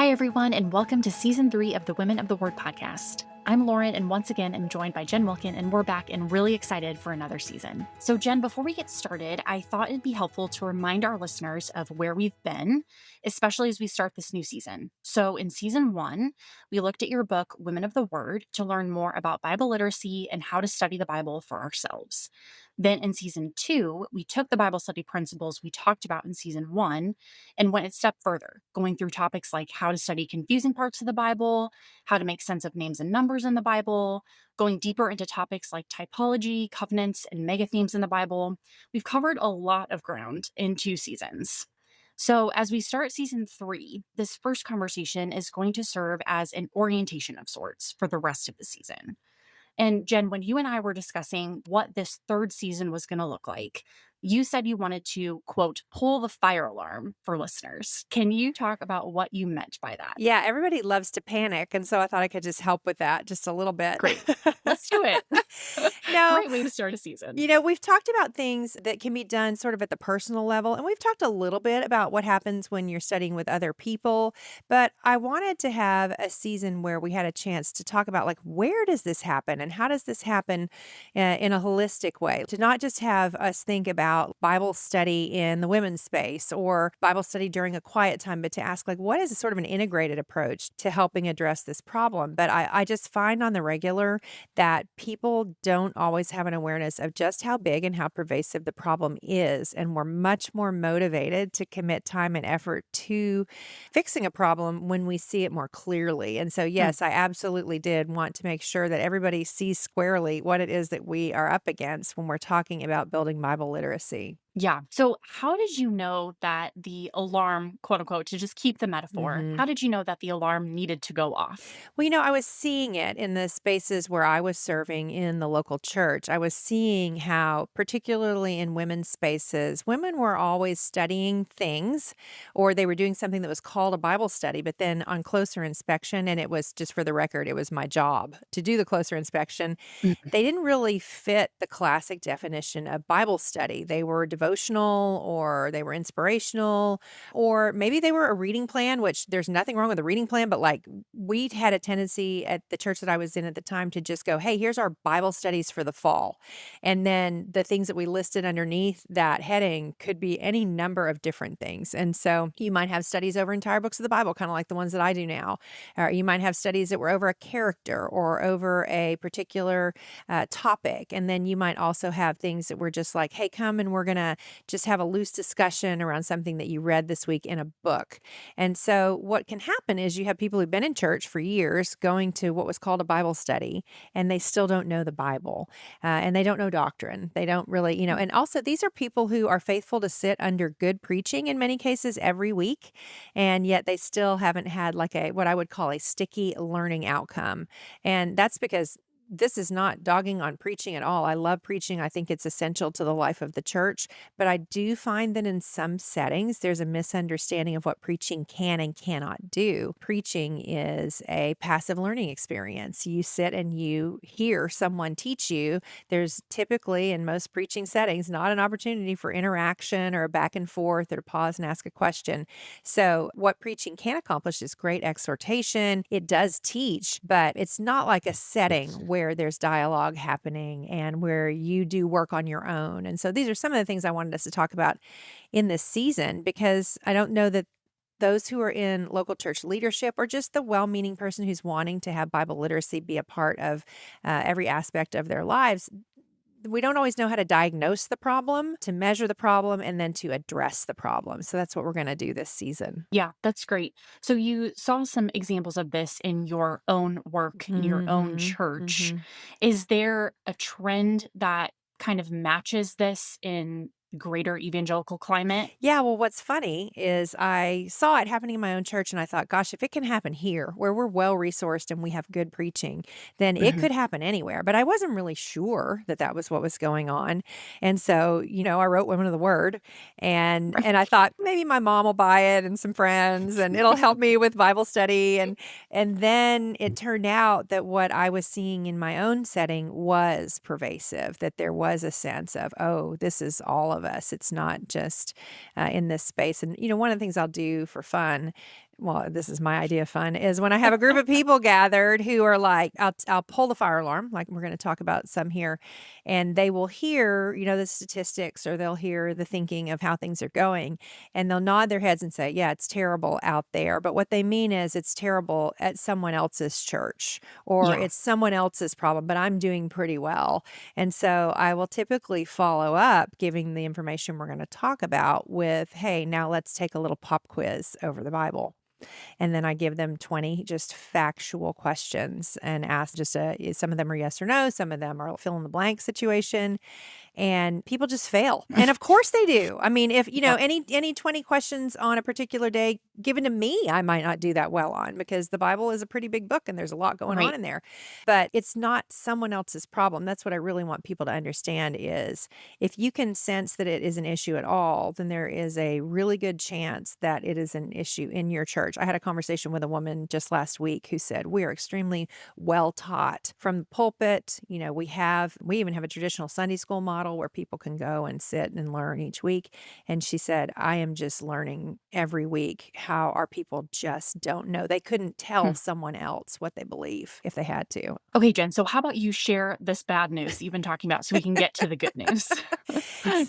Hi, everyone, and welcome to Season 3 of the Women of the Word podcast. I'm Lauren, and once again, I'm joined by Jen Wilkin, and we're back and really excited for another season. So, Jen, before we get started, I thought it'd be helpful to remind our listeners of where we've been, especially as we start this new season. So, in Season 1, we looked at your book, Women of the Word, to learn more about Bible literacy and how to study the Bible for ourselves. Then in Season 2, we took the Bible study principles we talked about in Season 1 and went a step further, going through topics like how to study confusing parts of the Bible, how to make sense of names and numbers in the Bible, going deeper into topics like typology, covenants, and mega themes in the Bible. We've covered a lot of ground in 2 seasons. So, as we start Season 3, this first conversation is going to serve as an orientation of sorts for the rest of the season. And Jen, when you and I were discussing what this third season was going to look like, you said you wanted to, quote, pull the fire alarm for listeners. Can you talk about what you meant by that? Yeah, everybody loves to panic, and so I thought I could just help with that just a little bit. Great. Let's do it. No, Great way to start a season. we've talked about things that can be done sort of at the personal level, and we've talked a little bit about what happens when you're studying with other people, but I wanted to have a season where we had a chance to talk about, like, where does this happen and how does this happen in a holistic way? To not just have us think about Bible study in the women's space or Bible study during a quiet time, but to ask, like, what is a sort of an integrated approach to helping address this problem? But I just find on the regular that people don't always have an awareness of just how big and how pervasive the problem is. And we're much more motivated to commit time and effort to fixing a problem when we see it more clearly. And so, Hmm. yes, I absolutely did want to make sure that everybody sees squarely what it is that we are up against when we're talking about building Bible literacy. Yeah. So, how did you know that the alarm, quote unquote, to just keep the metaphor, Mhm. how did you know that the alarm needed to go off? Well, I was seeing it in the spaces where I was serving in the local church. I was seeing how, particularly in women's spaces, women were always studying things or they were doing something that was called a Bible study. But then on closer inspection, and it was just for the record, it was my job to do the closer inspection, Mm. they didn't really fit the classic definition of Bible study. They were devotional or they were inspirational, or maybe they were a reading plan, which there's nothing wrong with a reading plan, but like we had a tendency at the church that I was in at the time to just go, hey, here's our Bible studies for the fall. And then the things that we listed underneath that heading could be any number of different things. And so you might have studies over entire books of the Bible, kind of like the ones that I do now. Or you might have studies that were over a character or over a particular topic. And then you might also have things that were just like, hey, come and we're going to just have a loose discussion around something that you read this week in a book. And so what can happen is you have people who've been in church for years going to what was called a Bible study, and they still don't know the Bible and they don't know doctrine. They don't really, and also these are people who are faithful to sit under good preaching in many cases every week. And yet they still haven't had like what I would call a sticky learning outcome. And that's because this is not dogging on preaching at all. I love preaching. I think it's essential to the life of the church. But I do find that in some settings, there's a misunderstanding of what preaching can and cannot do. Preaching is a passive learning experience. You sit and you hear someone teach you. There's typically, in most preaching settings, not an opportunity for interaction or a back and forth or to pause and ask a question. So, what preaching can accomplish is great exhortation. It does teach, but it's not like a setting where there's dialogue happening and where you do work on your own. And so, these are some of the things I wanted us to talk about in this season because I don't know that those who are in local church leadership or just the well-meaning person who's wanting to have Bible literacy be a part of every aspect of their lives, we don't always know how to diagnose the problem, to measure the problem, and then to address the problem. So that's what we're going to do this season. Yeah, that's great. So you saw some examples of this in your own work, in your own Mhm, church. mhm. Is there a trend that kind of matches this in greater evangelical climate? Yeah, well, what's funny is I saw it happening in my own church and I thought, gosh, if it can happen here where we're well resourced and we have good preaching, then it Mhm. could happen anywhere. But I wasn't really sure that that was what was going on. And so, I wrote Women of the Word and I thought maybe my mom will buy it and some friends and it'll help me with Bible study and then it turned out that what I was seeing in my own setting was pervasive, that there was a sense of, oh, this is all of us. It's not just in this space. And, one of the things I'll do for fun well, this is my idea of fun, is when I have a group of people gathered who are like, I'll pull the fire alarm, like we're going to talk about some here, and they will hear, the statistics, or they'll hear the thinking of how things are going, and they'll nod their heads and say, yeah, it's terrible out there. But what they mean is it's terrible at someone else's church, or Yeah. it's someone else's problem, but I'm doing pretty well. And so I will typically follow up giving the information we're going to talk about with, hey, now let's take a little pop quiz over the Bible. And then I give them 20 just factual questions and ask some of them are yes or no, some of them are fill in the blank situation. And people just fail. And of course they do. I mean, if, Yeah. any 20 questions on a particular day given to me, I might not do that well on, because the Bible is a pretty big book and there's a lot going on Right. in there. But it's not someone else's problem. That's what I really want people to understand is, if you can sense that it is an issue at all, then there is a really good chance that it is an issue in your church. I had a conversation with a woman just last week who said, we are extremely well taught from the pulpit. We even have a traditional Sunday school model where people can go and sit and learn each week. And she said, I am just learning every week how our people just don't know. They couldn't tell someone else what they believe if they had to. Okay, Jen, so how about you share this bad news you've been talking about so we can get to the good news?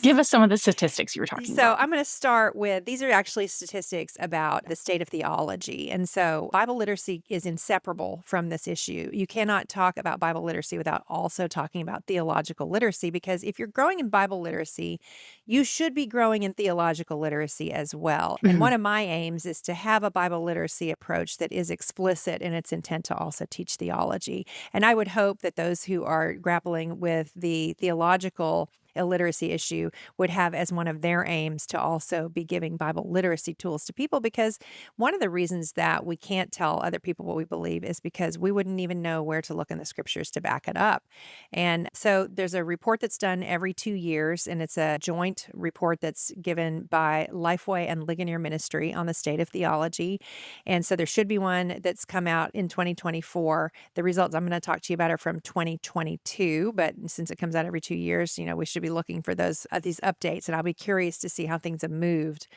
Give us some of the statistics you were talking So about. I'm going to start with, these are actually statistics about the state of theology. And so Bible literacy is inseparable from this issue. You cannot talk about Bible literacy without also talking about theological literacy, because if you're growing in Bible literacy, you should be growing in theological literacy as well. And Mhm. one of my aims is to have a Bible literacy approach that is explicit in its intent to also teach theology. And I would hope that those who are grappling with the theological illiteracy issue would have as one of their aims to also be giving Bible literacy tools to people, because one of the reasons that we can't tell other people what we believe is because we wouldn't even know where to look in the scriptures to back it up. And so there's a report that's done every 2 years, and it's a joint report that's given by Lifeway and Ligonier Ministry on the state of theology. And so there should be one that's come out in 2024. The results I'm going to talk to you about are from 2022, but since it comes out every 2 years, we should be looking for these updates, and I'll be curious to see how things have moved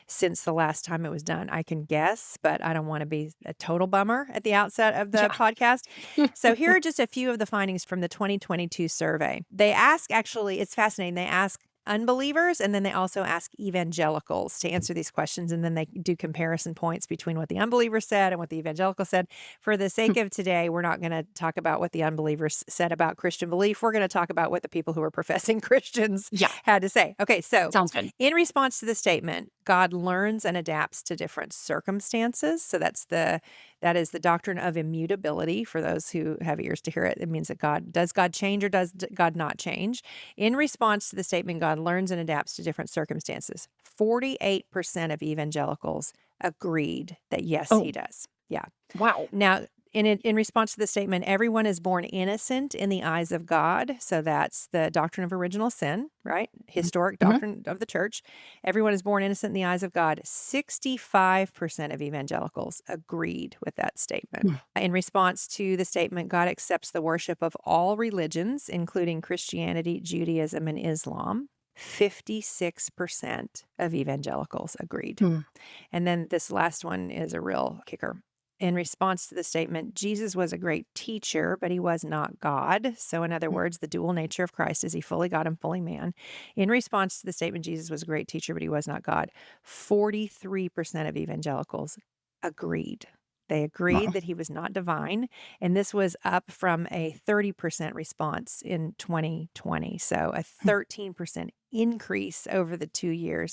since the last time it was done. I can guess, but I don't want to be a total bummer at the outset of the podcast. So here are just a few of the findings from the 2022 survey. They ask, actually, it's fascinating. They ask unbelievers, and then they also ask evangelicals to answer these questions, and then they do comparison points between what the unbelievers said and what the evangelical said. For the sake of today, we're not going to talk about what the unbelievers said about Christian belief. We're going to talk about what the people who are professing Christians Yeah, had to say. Okay, so sounds good. in response to the statement, God learns and adapts to different circumstances. So that is the doctrine of immutability. For those who have ears to hear it, it means that does God change or does God not change? In response to the statement, God learns and adapts to different circumstances, 48% of evangelicals agreed that yes, he Oh, does. Yeah. wow. Now, in response to the statement, everyone is born innocent in the eyes of God. So that's the doctrine of original sin, right? Historic Mhm. doctrine of the church. Everyone is born innocent in the eyes of God. 65% of evangelicals agreed with that statement. Mm. In response to the statement, God accepts the worship of all religions, including Christianity, Judaism, and Islam. 56% of evangelicals agreed. Mm. And then this last one is a real kicker. In response to the statement, Jesus was a great teacher, but he was not God. So, in other Mm. words, the dual nature of Christ is he fully God and fully man. In response to the statement, Jesus was a great teacher, but he was not God, 43% of evangelicals agreed. They agreed Wow. that he was not divine. And this was up from a 30% response in 2020. So, a 13% increase over the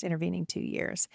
intervening 2 years.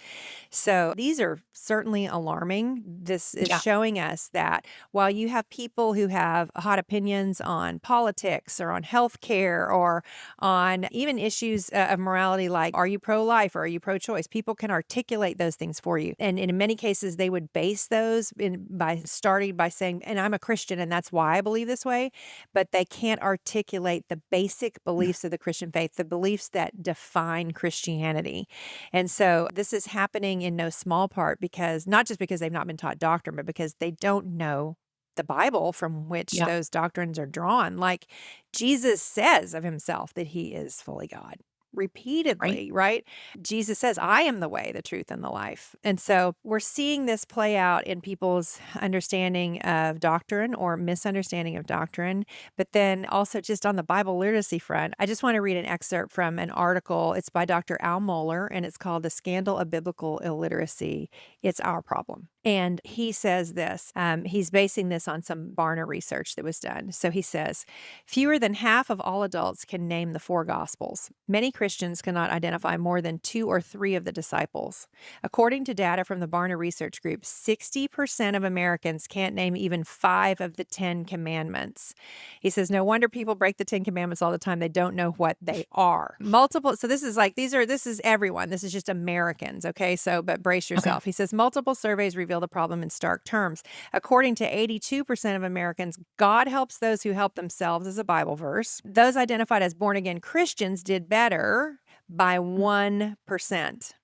So these are certainly alarming. This is Yeah. showing us that while you have people who have hot opinions on politics or on healthcare or on even issues of morality, like are you pro-life or are you pro-choice, people can articulate those things for you. And in many cases, they would base those by starting by saying, and I'm a Christian and that's why I believe this way, but they can't articulate the basic Mm. beliefs of the Christian faith, the beliefs that define Christianity. And so this is happening in no small part because not just because they've not been taught doctrine, but because they don't know the Bible from which Yeah. those doctrines are drawn. Like Jesus says of himself that he is fully God. repeatedly, Right. right? Jesus says, I am the way, the truth, and the life. And so we're seeing this play out in people's understanding of doctrine or misunderstanding of doctrine. But then also just on the Bible literacy front, I just want to read an excerpt from an article. It's by Dr. Al Mohler, and it's called The Scandal of Biblical Illiteracy. It's Our Problem. And he says this, he's basing this on some Barna research that was done. So he says, fewer than half of all adults can name the four Gospels. Many Christians cannot identify more than 2 or 3 of the disciples. According to data from the Barna Research Group, 60% of Americans can't name even 5 of the 10 commandments. He says, no wonder people break the 10 commandments all the time. They don't know what they are. Multiple, so this is like, this is everyone. This is just Americans, okay? So, but brace Okay. yourself. He says, multiple surveys reveal the problem in stark terms. According to 82% of Americans, God helps those who help themselves is a Bible verse. Those identified as born-again Christians did better by 1%.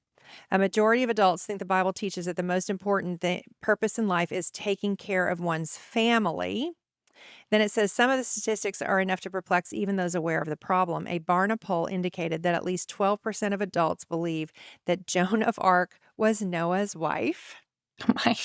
A majority of adults think the Bible teaches that the most important purpose in life is taking care of one's family. Then it says some of the statistics are enough to perplex even those aware of the problem. A Barna poll indicated that at least 12% of adults believe that Joan of Arc was Noah's wife. Oh my.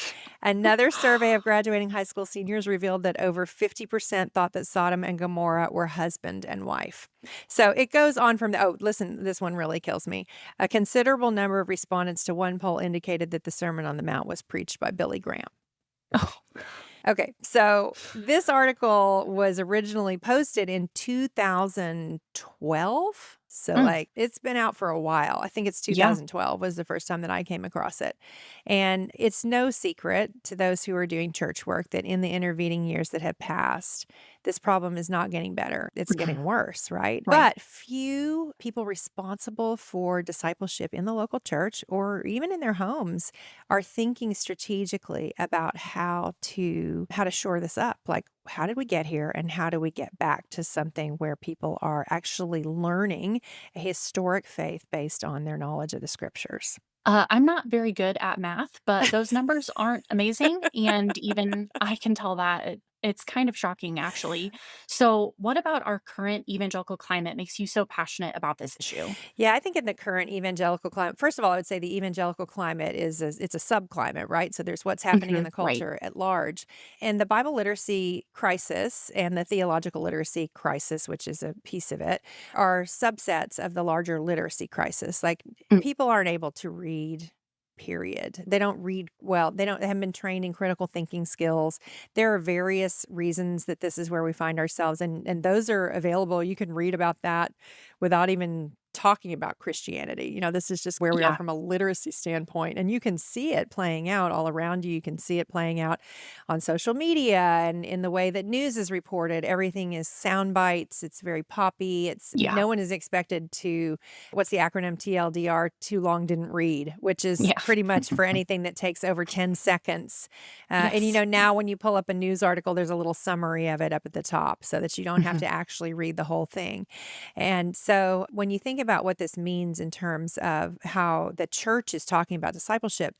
Another survey of graduating high school seniors revealed that over 50% thought that Sodom and Gomorrah were husband and wife. So it goes on from oh, listen, this one really kills me. A considerable number of respondents to one poll indicated that the Sermon on the Mount was preached by Billy Graham. Oh, Okay, so this article was originally posted in 2012. So, mm, like, it's been out for a while. I think it's yeah. 2012 was the first time that I came across it. And it's no secret to those who are doing church work that in the intervening years that have passed, this problem is not getting better. It's Mhm. getting worse, right? Right. But few people responsible for discipleship in the local church or even in their homes are thinking strategically about how to shore this up. Like, how did we get here and how do we get back to something where people are actually learning a historic faith based on their knowledge of the scriptures? I'm not very good at math, but those numbers aren't amazing, and even I can tell that it's kind of shocking, actually. So, what about our current evangelical climate makes you so passionate about this issue? Yeah, I think in the current evangelical climate, first of all, I would say the evangelical climate it's a subclimate, right? So there's what's happening in Mhm. the Right. culture at large. And the Bible literacy crisis and the theological literacy crisis, which is a piece of it, are subsets of the larger literacy crisis. Like Mm, people aren't able to read. Period. They don't read well. They haven't been trained in critical thinking skills. There are various reasons that this is where we find ourselves, and those are available. You can read about that without even talking about Christianity. This is just where we are yeah. from a literacy standpoint, and you can see it playing out all around you. You can see it playing out on social media and in the way that news is reported. Everything is sound bites. It's very poppy. It's Yeah. no one is expected to, what's the acronym TLDR? Too long didn't read, which is Yeah. pretty much for anything that takes over 10 seconds. And Yes. now when you pull up a news article, there's a little summary of it up at the top so that you don't have Mhm. to actually read the whole thing. And so when you think about what this means in terms of how the church is talking about discipleship,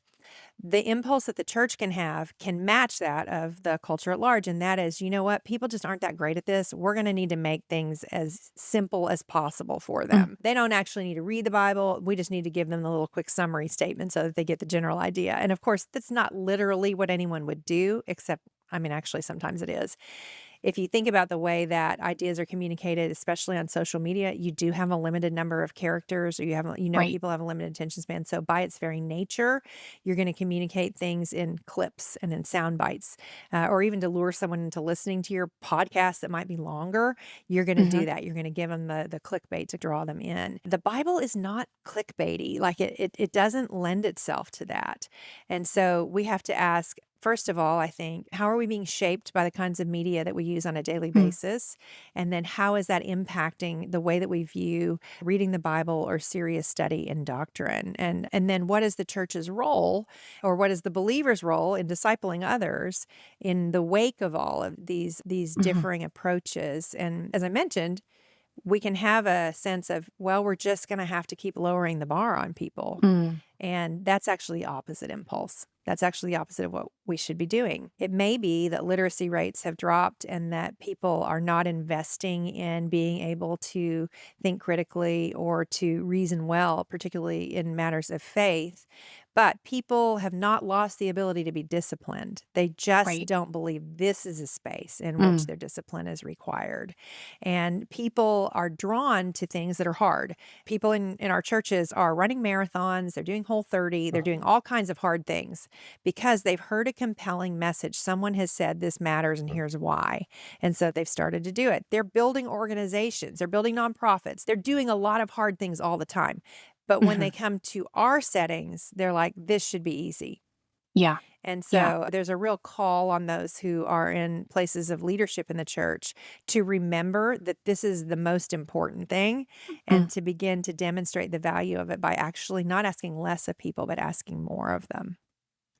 the impulse that the church can have can match that of the culture at large. And that is, you know what? People just aren't that great at this. We're going to need to make things as simple as possible for Mm, them. They don't actually need to read the Bible. We just need to give them the little quick summary statement so that they get the general idea. And of course, that's not literally what anyone would do, except, I mean, actually, sometimes it is. If you think about the way that ideas are communicated, especially on social media, you do have a limited number of characters, or right. people have a limited attention span. So by its very nature, you're going to communicate things in clips and in sound bites, or even to lure someone into listening to your podcast that might be longer. You're going to Mhm. do that. You're going to give them the clickbait to draw them in. The Bible is not clickbaity. Like it doesn't lend itself to that. And so we have to ask, first of all, I think, how are we being shaped by the kinds of media that we use on a daily Mm, basis? And then how is that impacting the way that we view reading the Bible or serious study in doctrine? And then what is the church's role, or what is the believer's role in discipling others in the wake of all of these mhm. differing approaches? And as I mentioned, we can have a sense of, well, we're just going to have to keep lowering the bar on people. Mm, And that's actually the opposite impulse. That's actually the opposite of we should be doing. It may be that literacy rates have dropped and that people are not investing in being able to think critically or to reason well, particularly in matters of faith. But people have not lost the ability to be disciplined. They just Right. don't believe this is a space in which Mm. their discipline is required. And people are drawn to things that are hard. People in our churches are running marathons, they're doing Whole 30, they're doing all kinds of hard things because they've heard a compelling message. Someone has said this matters and here's why. And so they've started to do it. They're building organizations, they're building nonprofits, they're doing a lot of hard things all the time. But when they Mhm. come to our settings, they're like, this should be easy. Yeah. And Yeah. so there's a real call on those who are in places of leadership in the church to remember that this is the most important thing Mm. and to begin to demonstrate the value of it by actually not asking less of people, but asking more of them.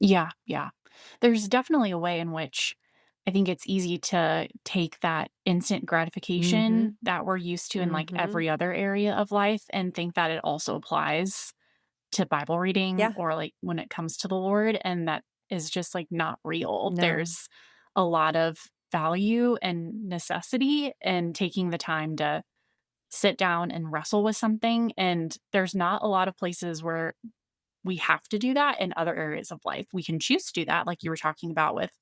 Yeah, yeah. There's definitely a way in which I think it's easy to take that instant Mhm. gratification that we're used to in, like, Mhm. every other area of life and think that it also applies to Bible reading Yeah. or, like, when it comes to the Lord, and that is just, like, not real. No. There's a lot of value and necessity in taking the time to sit down and wrestle with something, and there's not a lot of places where we have to do that in other areas of life. We can choose to do that, like you were talking about with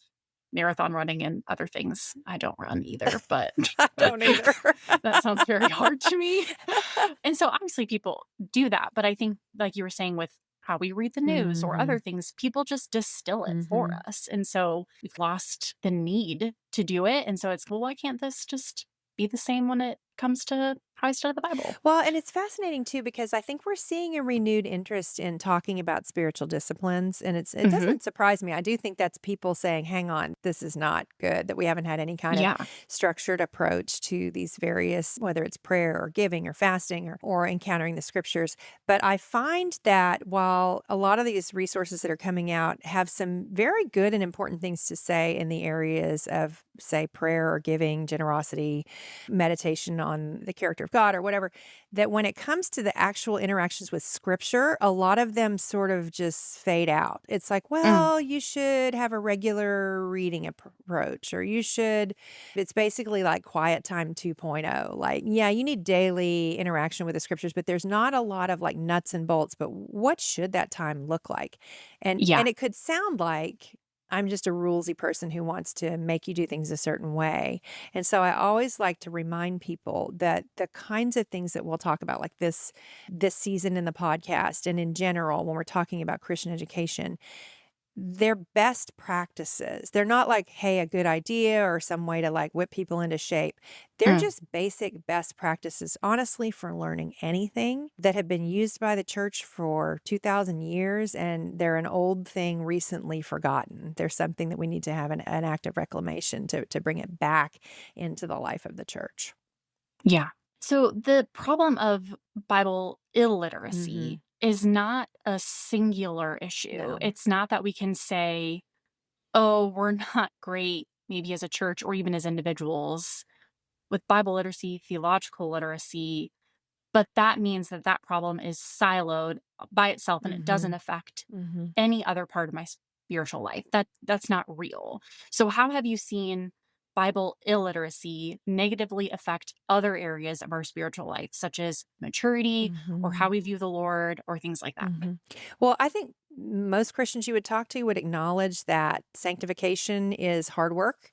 marathon running and other things. I don't run either, but I don't either. that sounds very hard to me. And so obviously people do that, but I think like you were saying with how we read the news or other Mhm. things, people just distill it for Mhm. us. And so we've lost the need to do it. And so it's, well, why can't this just be the same when it comes to how I study the Bible? Well, and it's fascinating too because I think we're seeing a renewed interest in talking about spiritual disciplines, and it Hmm. doesn't surprise me. I do think that's people saying, "Hang on, this is not good." That we haven't had any kind of Yeah. structured approach to these various, whether it's prayer or giving or fasting or encountering the scriptures. But I find that while a lot of these resources that are coming out have some very good and important things to say in the areas of, say, prayer or giving, generosity, meditation on the character of God or whatever, that when it comes to the actual interactions with scripture, a lot of them sort of just fade out. It's like, Mm. well, you should have a regular reading approach, or you should, it's basically like quiet time 2.0. Like, yeah, you need daily interaction with the scriptures, but there's not a lot of like nuts and bolts, but what should that time look like? Yeah. And it could sound like I'm just a rulesy person who wants to make you do things a certain way. And so I always like to remind people that the kinds of things that we'll talk about, like this season in the podcast and in general, when we're talking about Christian education, they're best practices. They're not like, hey, a good idea or some way to like whip people into shape. They're Mm. just basic best practices, honestly, for learning anything that have been used by the church for 2,000 years. And they're an old thing recently forgotten. There's something that we need to have an act of reclamation to bring it back into the life of the church. Yeah. So the problem of Bible illiteracy Hmm. is not a singular issue. No. It's not that we can say, oh, we're not great, maybe as a church or even as individuals, with Bible literacy, theological literacy, but that means that that problem is siloed by itself and it doesn't Hmm. affect Hmm. any other part of my spiritual life. That's not real. So how have you seen Bible illiteracy negatively affect other areas of our spiritual life, such as maturity or how Hmm. we view the Lord or things like that? Mhm. Well, I think most Christians you would talk to would acknowledge that sanctification is hard work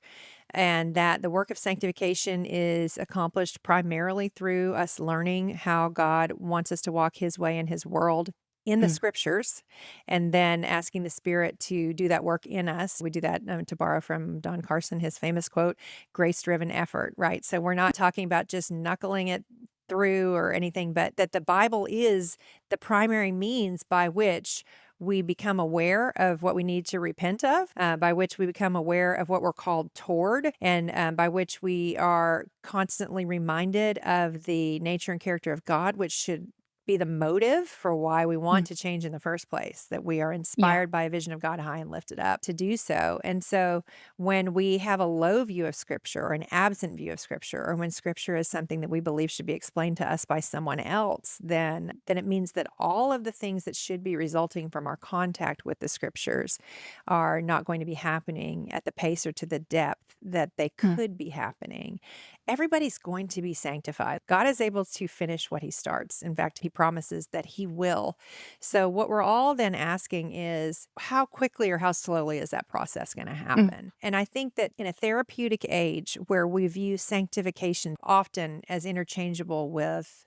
and that the work of sanctification is accomplished primarily through us learning how God wants us to walk his way in his world in the Mm. scriptures and then asking the spirit to do that work in us. We do that, to borrow from Don Carson, his famous quote, grace driven effort, right? So we're not talking about just knuckling it through or anything, but that the Bible is the primary means by which we become aware of what we need to repent of, by which we become aware of what we're called toward, and by which we are constantly reminded of the nature and character of God, which should be the motive for why we Mm. want to change in the first place, that we are Yeah. inspired by a vision of God high and lifted up to do so. And so when we have a low view of Scripture or an absent view of Scripture, or when Scripture is something that we believe should be explained to us by someone else, then it means that all of the things that should be resulting from our contact with the Scriptures are not going to be happening at the pace or to the depth that they Mm. could be happening. Everybody's going to be sanctified. God is able to finish what he starts. In fact, he promises that he will. So, what we're all then asking is how quickly or how slowly is that process going to Mm. happen? And I think that in a therapeutic age where we view sanctification often as interchangeable with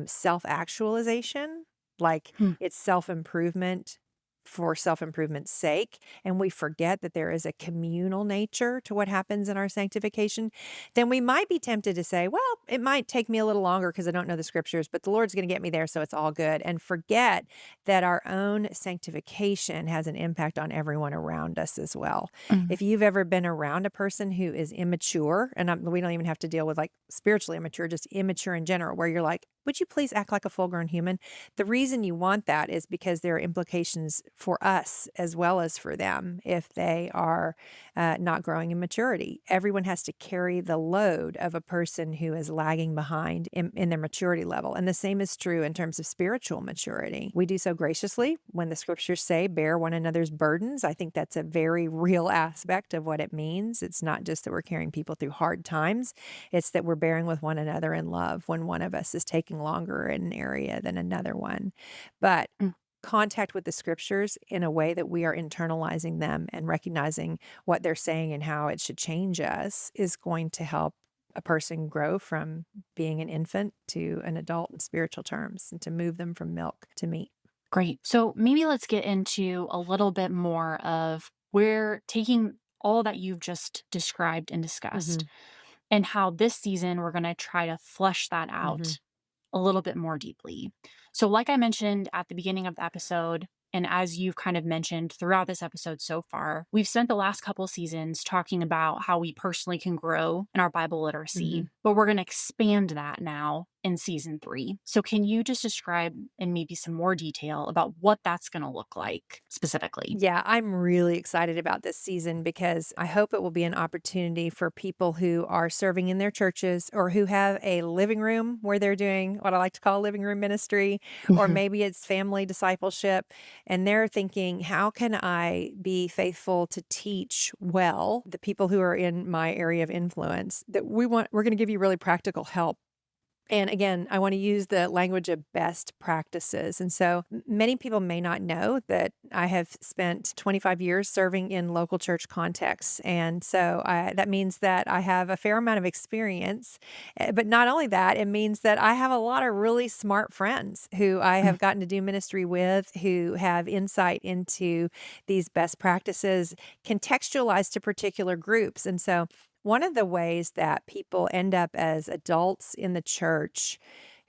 self actualization, like Mm. it's self improvement for self improvement's sake, and we forget that there is a communal nature to what happens in our sanctification, then we might be tempted to say, well, it might take me a little longer because I don't know the scriptures, but the Lord's going to get me there, so it's all good. And forget that our own sanctification has an impact on everyone around us as well. Mm. If you've ever been around a person who is immature, and we don't even have to deal with like spiritually immature, just immature in general, where you're like, would you please act like a full grown human? The reason you want that is because there are implications for us as well as for them if they are not growing in maturity. Everyone has to carry the load of a person who is lagging behind in their maturity level. And the same is true in terms of spiritual maturity. We do so graciously when the scriptures say, bear one another's burdens. I think that's a very real aspect of what it means. It's not just that we're carrying people through hard times, it's that we're bearing with one another in love when one of us is taking longer in an area than another one. But Mm. contact with the scriptures in a way that we are internalizing them and recognizing what they're saying and how it should change us is going to help a person grow from being an infant to an adult in spiritual terms and to move them from milk to meat. Great. So maybe let's get into a little bit more of where taking all that you've just described and discussed Mhm. and how this season we're going to try to flesh that Mhm. out a little bit more deeply. So, like I mentioned at the beginning of the episode, and as you've kind of mentioned throughout this episode so far, we've spent the last couple seasons talking about how we personally can grow in our Bible literacy, Mhm. but we're going to expand that now in season 3. So, can you just describe in maybe some more detail about what that's going to look like specifically? Yeah, I'm really excited about this season because I hope it will be an opportunity for people who are serving in their churches or who have a living room where they're doing what I like to call living room ministry, or Mhm. maybe it's family discipleship. And they're thinking, how can I be faithful to teach well the people who are in my area of influence? We're going to give you really practical help. And again, I want to use the language of best practices. And so many people may not know that I have spent 25 years serving in local church contexts. And so that means that I have a fair amount of experience. But not only that, it means that I have a lot of really smart friends who I Mm. have gotten to do ministry with who have insight into these best practices contextualized to particular groups. And so one of the ways that people end up as adults in the church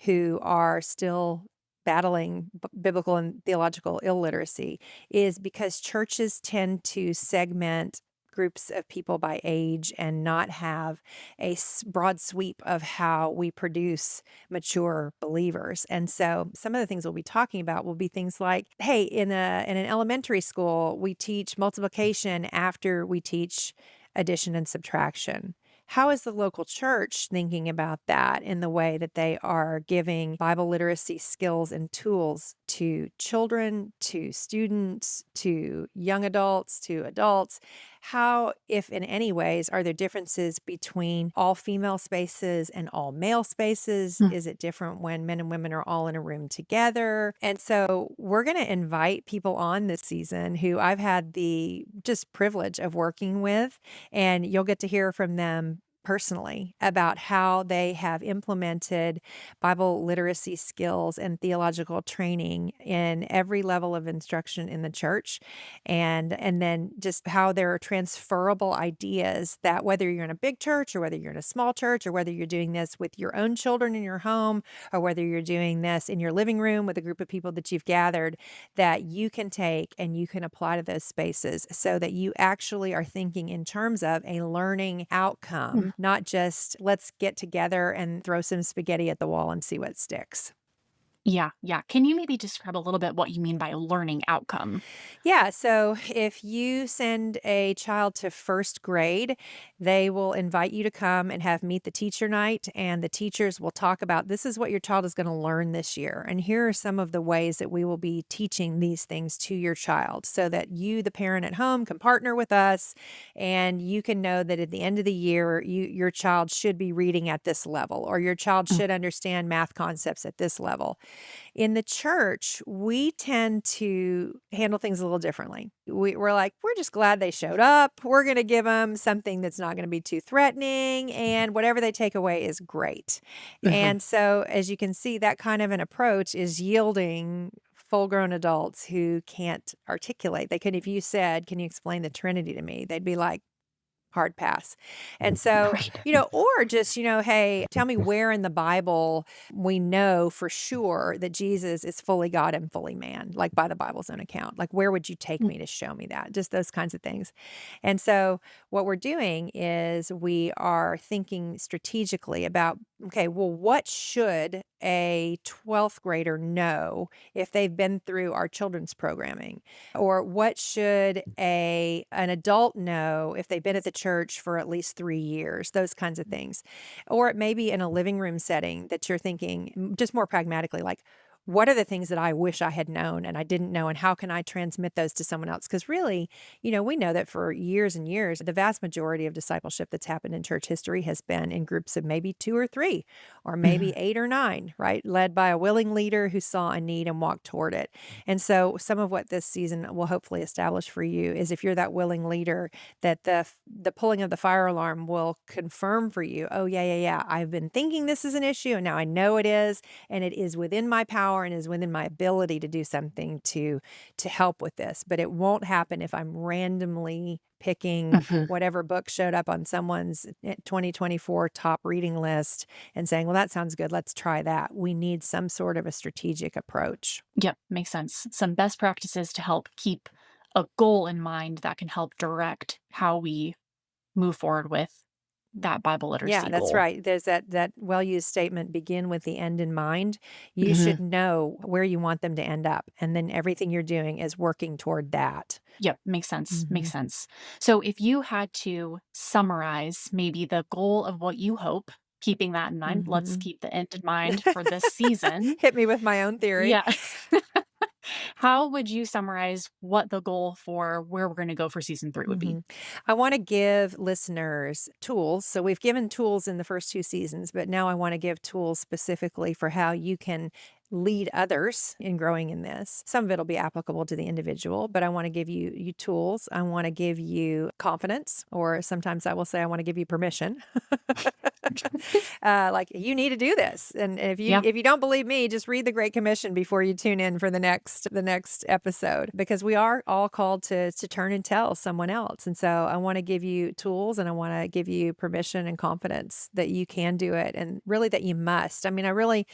who are still battling biblical and theological illiteracy is because churches tend to segment groups of people by age and not have a broad sweep of how we produce mature believers. And so some of the things we'll be talking about will be things like, hey, in an elementary school, we teach multiplication after we teach addition and subtraction. How is the local church thinking about that in the way that they are giving Bible literacy skills and tools to children, to students, to young adults, to adults? How, if in any ways, are there differences between all female spaces and all male spaces? Mm. Is it different when men and women are all in a room together? And so we're going to invite people on this season who I've had the just privilege of working with, and you'll get to hear from them personally about how they have implemented Bible literacy skills and theological training in every level of instruction in the church. And then just how there are transferable ideas that whether you're in a big church or whether you're in a small church or whether you're doing this with your own children in your home or whether you're doing this in your living room with a group of people that you've gathered, that you can take and you can apply to those spaces so that you actually are thinking in terms of a learning outcome, not just let's get together and throw some spaghetti at the wall and see what sticks. Yeah, yeah. Can you maybe describe a little bit what you mean by learning outcome? Yeah, so if you send a child to first grade, they will invite you to come and have meet the teacher night, and the teachers will talk about this is what your child is going to learn this year. And here are some of the ways that we will be teaching these things to your child so that you, the parent at home, can partner with us and you can know that at the end of the year, your child should be reading at this level or your child Mm, should understand math concepts at this level. In the church, we tend to handle things a little differently. We're like, we're just glad they showed up. We're going to give them something that's not going to be too threatening, and whatever they take away is great. mhm. And so, as you can see, that kind of an approach is yielding full grown adults who can't articulate. They could, if you said, can you explain the Trinity to me? They'd be like, hard pass. And so, Right. or just, hey, tell me where in the Bible we know for sure that Jesus is fully God and fully man, like by the Bible's own account. Like, where would you take Mm, me to show me that? Just those kinds of things. And so, what we're doing is we are thinking strategically about, okay, well, what should a 12th grader know if they've been through our children's programming? Or what should an adult know if they've been at the church for at least 3 years? Those kinds of things. Or it may be in a living room setting that you're thinking just more pragmatically, like, what are the things that I wish I had known and I didn't know, and how can I transmit those to someone else? Because really, we know that for years and years, the vast majority of discipleship that's happened in church history has been in groups of maybe 2 or 3, or maybe mhm. 8 or 9, right? Led by a willing leader who saw a need and walked toward it. And so some of what this season will hopefully establish for you is if you're that willing leader, that the pulling of the fire alarm will confirm for you, oh yeah, yeah, yeah, I've been thinking this is an issue and now I know it is, and it is within my power and is within my ability to do something to help with this. But it won't happen if I'm randomly picking Mhm. whatever book showed up on someone's 2024 top reading list and saying, well, that sounds good. Let's try that. We need some sort of a strategic approach. Yep, makes sense. Some best practices to help keep a goal in mind that can help direct how we move forward with that Bible Yeah, literacy that's goal. right. There's that well-used statement, begin with the end in mind. You Mhm. should know where you want them to end up, and then everything you're doing is working toward that. Yep, makes sense, makes Mhm. sense. So if you had to summarize maybe the goal of what you hope, keeping that in mind, let's Mhm. keep the end in mind for this season. Hit me with my own theory. Yeah. How would you summarize what the goal for where we're gonna go for season 3 would be? Mhm. I wanna give listeners tools. So we've given tools in the first 2 seasons, but now I wanna give tools specifically for how you can lead others in growing in this. Some of it'll be applicable to the individual, but I wanna give you tools. I wanna give you confidence, or sometimes I will say I wanna give you permission. Like, "You need to do this." And Yeah. if you don't believe me, just read the Great Commission before you tune in for the next episode, because we are all called to turn and tell someone else. And so I wanna give you tools, and I wanna give you permission and confidence that you can do it, and really that you must. I mean,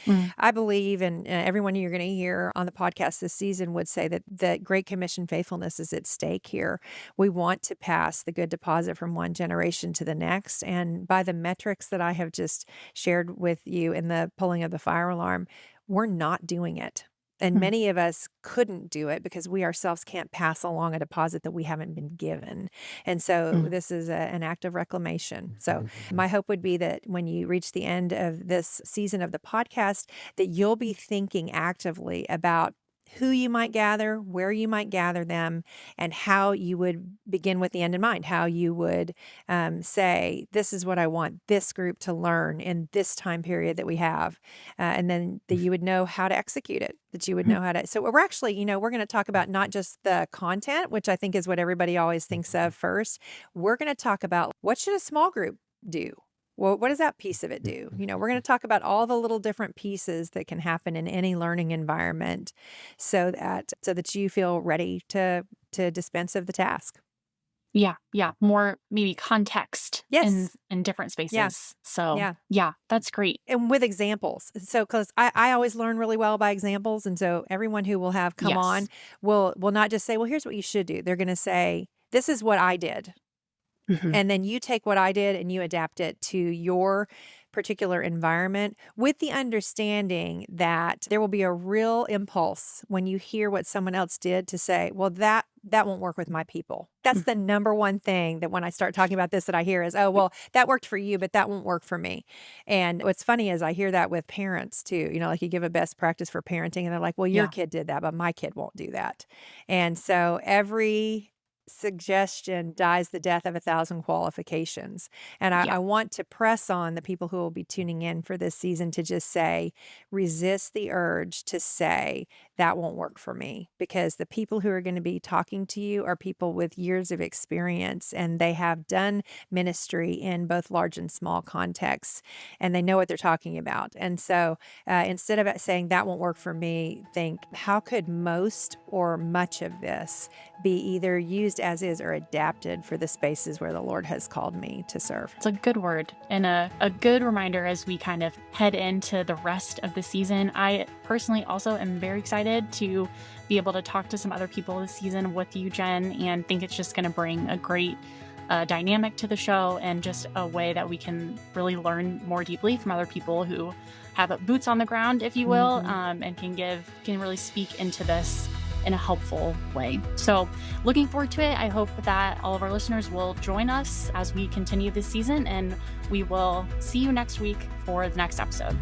Mm, I believe, and everyone you're gonna hear on the podcast this season would say that Great Commission faithfulness is at stake here. We want to pass the good deposit from one generation to the next, and by the metrics that I have just shared with you in the pulling of the fire alarm, we're not doing it. And mm, many of us couldn't do it because we ourselves can't pass along a deposit that we haven't been given. And so mm. this is an act of reclamation. So my hope would be that when you reach the end of this season of the podcast, that you'll be thinking actively about who you might gather, where you might gather them, and how you would begin with the end in mind, how you would say, this is what I want this group to learn in this time period that we have. And then that you would know how to execute it, that you would Mhm. know how to. So we're actually, we're going to talk about not just the content, which I think is what everybody always thinks of first. We're going to talk about what should a small group do? Well, what does that piece of it do? We're going to talk about all the little different pieces that can happen in any learning environment so that you feel ready to dispense of the task. Yeah, yeah, more maybe context Yes. in different Yeah. spaces. So, Yeah. yeah, that's great. And with examples. So, because I always learn really well by examples. And so everyone who will have come on Yes. will not just say, well, here's what you should do. They're going to say, this is what I did. Mhm. And then you take what I did and you adapt it to your particular environment with the understanding that there will be a real impulse when you hear what someone else did to say, well, that won't work with my people. That's the number one thing that when I start talking about this that I hear is, oh, well, that worked for you, but that won't work for me. And what's funny is I hear that with parents too. Like you give a best practice for parenting and they're like, well, your Yeah. kid did that, but my kid won't do that. And so every suggestion dies the death of 1,000 qualifications. And I Yeah. want to press on the people who will be tuning in for this season to just say, resist the urge to say, that won't work for me. Because the people who are going to be talking to you are people with years of experience and they have done ministry in both large and small contexts and they know what they're talking about. And so instead of saying, that won't work for me, think, how could most or much of this be either used as is or adapted for the spaces where the Lord has called me to serve? It's a good word and a good reminder as we kind of head into the rest of the season. I personally also am very excited to be able to talk to some other people this season with you, Jen, and think it's just going to bring a great dynamic to the show and just a way that we can really learn more deeply from other people who have boots on the ground, if you will, and can really speak into this in a helpful way. So looking forward to it. I hope that all of our listeners will join us as we continue this season, and we will see you next week for the next episode.